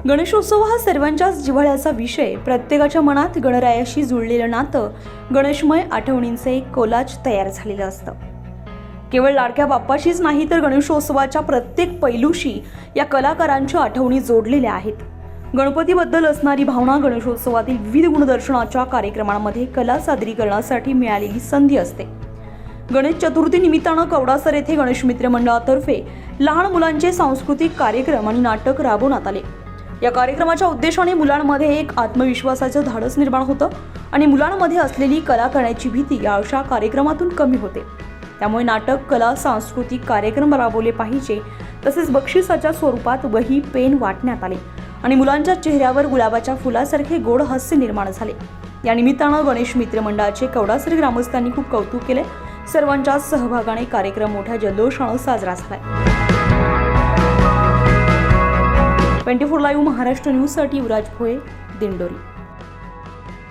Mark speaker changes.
Speaker 1: गणेशोत्सव हा सर्वांच्याच जिव्हाळ्याचा विषय. प्रत्येकाच्या मनात गणरायाशी जुळलेलं नातं गणेशमय आठवणींचे एक कोलाज तयार झालेलं असतं. केवळ लाडक्या बाप्पाशीच नाही तर गणेशोत्सवाच्या प्रत्येक पैलूशी या कलाकारांच्या आठवणी जोडलेल्या आहेत. गणपतीबद्दल असणारी भावना गणेशोत्सवातील विविध गुणदर्शनाच्या कार्यक्रमांमध्ये कला सादरीकरणासाठी मिळालेली संधी असते. गणेश चतुर्थी निमित्तानं कवडासर येथे गणेश मित्र मंडळातर्फे लहान मुलांचे सांस्कृतिक कार्यक्रम आणि नाटक राबवण्यात आले. या कार्यक्रमाच्या उद्देशाने मुलांमध्ये एक आत्मविश्वासाचं धाडस निर्माण होतं आणि मुलांमध्ये असलेली कला करण्याची भीती या अशा कार्यक्रमातून कमी होते. त्यामुळे नाटक, कला, सांस्कृतिक कार्यक्रम राबवले पाहिजे. तसेच बक्षिसाच्या स्वरूपात वही, पेन वाटण्यात आले आणि मुलांच्या चेहऱ्यावर गुलाबाच्या फुलासारखे गोड हास्य निर्माण झाले. या निमित्तानं गणेश मित्र मंडळाचे कवडासर ग्रामस्थांनी खूप कौतुक केले. सर्वांच्या सहभागाने कार्यक्रम मोठ्या जल्लोषानं साजरा झाला. 24 लाईव्ह महाराष्ट्र न्यूजसाठी युवराज भोये, दिंडोरी.